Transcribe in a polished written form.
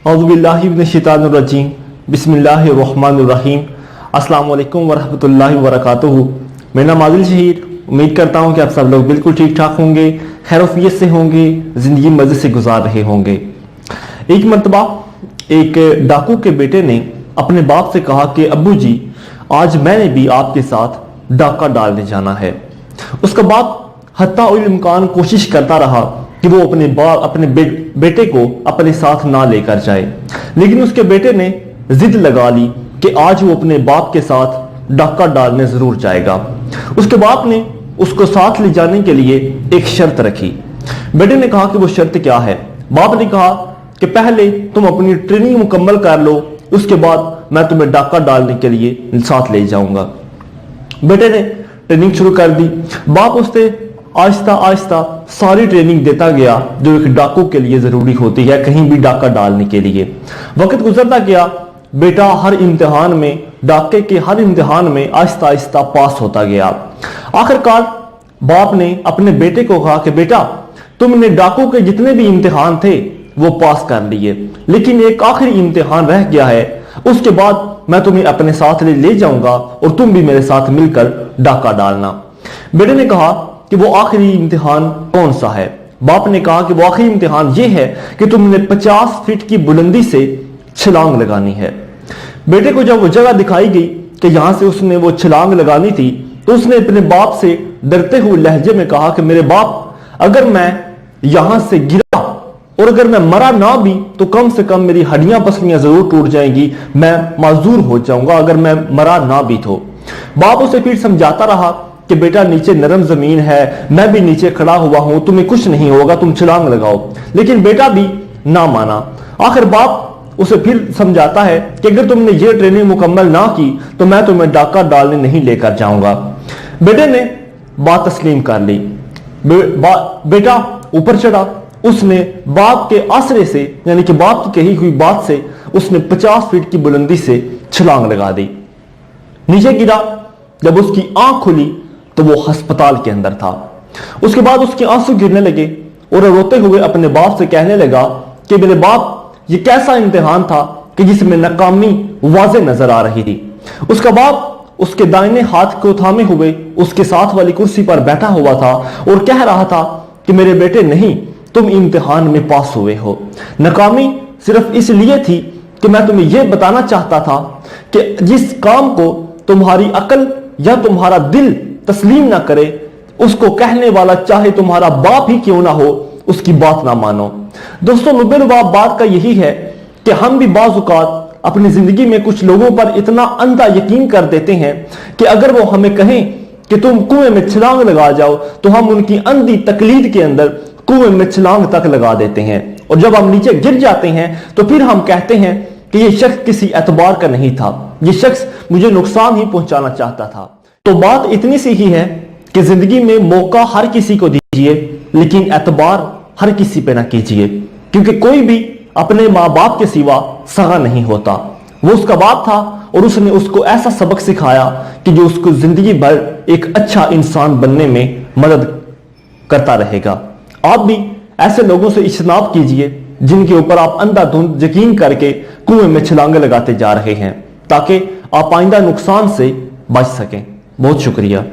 औज़ुबिल्लाहि मिनश्शैतानिर्रजीम बिस्मिल्लाहिर्रहमानिर्रहीम अस्सलामु अलैकुम वरहमतुल्लाहि वबरकातुहू। मेरा नाम आदिल शहीद। उम्मीद करता हूँ कि आप सब लोग बिल्कुल ठीक ठाक होंगे, खैरोफियत से होंगे, ज़िंदगी मज़े से गुजार रहे होंगे। एक मरतबा एक डाकू के बेटे ने अपने बाप से कहा कि अब्बू जी, आज मैंने भी आपके साथ डाका डालने जाना है। उसका बाप हत्ता उल इम्कान कोशिश करता रहा कि वो अपने बेटे को अपने साथ ना लेकर जाए, लेकिन उसके बेटे ने जिद लगा ली कि आज वो अपने बाप के साथ डाका डालने जरूर जाएगा। उसके बाप ने उसको साथ ले जाने के लिए एक शर्त रखी। बेटे ने कहा कि वो शर्त क्या है? बाप ने कहा कि पहले तुम अपनी ट्रेनिंग मुकम्मल कर लो, उसके बाद मैं तुम्हें डाका डालने के लिए साथ ले जाऊंगा। बेटे ने ट्रेनिंग शुरू कर दी। बाप उससे आहिस्ता आहिस्ता सारी ट्रेनिंग देता गया जो एक डाकू के लिए जरूरी होती है कहीं भी डाका डालने के लिए। वक्त गुजरता गया, बेटा हर इम्तिहान में, डाके के हर इम्तिहान में आहिस्ता आहिस्ता पास होता गया। आखिरकार बाप ने अपने बेटे को कहा कि बेटा, तुमने डाकू के जितने भी इम्तिहान थे वो पास कर लिए, लेकिन एक आखिरी इम्तिहान रह गया है, उसके बाद मैं तुम्हें अपने साथ ले जाऊंगा और तुम भी मेरे साथ मिलकर डाका डालना। बेटे ने कहा कि वो आखिरी इम्तिहान कौन सा है? बाप ने कहा कि वो आखिरी इम्तिहान ये है कि तुमने 50 फीट की बुलंदी से छलांग लगानी है। बेटे को जब वो जगह दिखाई गई कि यहां से उसने वो छलांग लगानी थी, तो उसने अपने बाप से डरते हुए लहजे में कहा कि मेरे बाप, अगर मैं यहां से गिरा और अगर मैं मरा ना भी तो कम से कम मेरी हड्डियां पसलियां जरूर टूट जाएंगी, मैं माजूर हो जाऊंगा अगर मैं मरा ना भी तो। बाप उसे फिर समझाता रहा कि बेटा, नीचे नरम जमीन है, मैं भी नीचे खड़ा हुआ हूं, तुम्हें कुछ नहीं होगा, तुम छलांग लगाओ। लेकिन बेटा भी ना माना। आखिर बाप उसे फिर समझाता है कि अगर तुमने ये ट्रेनिंग मुकम्मल ना की तो मैं तुम्हें डाका डालने नहीं लेकर जाऊंगा। बेटे ने बात तस्लीम कर ली। बेटा ऊपर चढ़ा। उसने बाप के आसरे से, यानी कि बाप की कही हुई बात से, उसने 50 फीट की बुलंदी से छलांग लगा दी। नीचे गिरा। जब उसकी आंख खुली तो वो अस्पताल के अंदर था। उसके बाद उसके आंसू गिरने लगे और रोते हुए अपने बाप से कहने लगा कि मेरे बाप, ये कैसा इम्तिहान था कि जिसमें नाकामी वाज़े नजर आ रही थी। उसका बाप उसके दाहिने हाथ को थामे हुए उसके साथ वाली कुर्सी पर बैठा हुआ था और कह रहा था कि मेरे बेटे, नहीं, तुम इम्तिहान में पास हुए हो। नाकामी सिर्फ इसलिए थी कि मैं तुम्हें यह बताना चाहता था कि जिस काम को तुम्हारी अकल या तुम्हारा दिल तस्लीम ना करे, उसको कहने वाला चाहे तुम्हारा बाप ही क्यों ना हो, उसकी बात ना मानो। दोस्तों, लुबेलुबाब बात का यही है कि हम भी बाज़ औक़ात अपनी जिंदगी में कुछ लोगों पर इतना अंधा यकीन कर देते हैं कि अगर वो हमें कहें कि तुम कुएं में छलांग लगा जाओ तो हम उनकी अंधी तकलीद के अंदर कुएं में छलांग तक लगा देते हैं, और जब हम नीचे गिर जाते हैं तो फिर हम कहते हैं कि ये शख्स किसी एतबार का नहीं था, ये शख्स मुझे नुकसान ही पहुंचाना चाहता था। तो बात इतनी सी ही है कि जिंदगी में मौका हर किसी को दीजिए, लेकिन एतबार हर किसी पे ना कीजिए, क्योंकि कोई भी अपने माँ बाप के सिवा सगा नहीं होता। वो उसका बाप था और उसने उसको ऐसा सबक सिखाया कि जो उसको जिंदगी भर एक अच्छा इंसान बनने में मदद करता रहेगा। आप भी ऐसे लोगों से इज्तनाब कीजिए जिनके ऊपर आप अंधाधुंध यकीन करके कुएं में छलांगे लगाते जा रहे हैं, ताकि आप आइंदा नुकसान से बच सकें। बहुत शुक्रिया।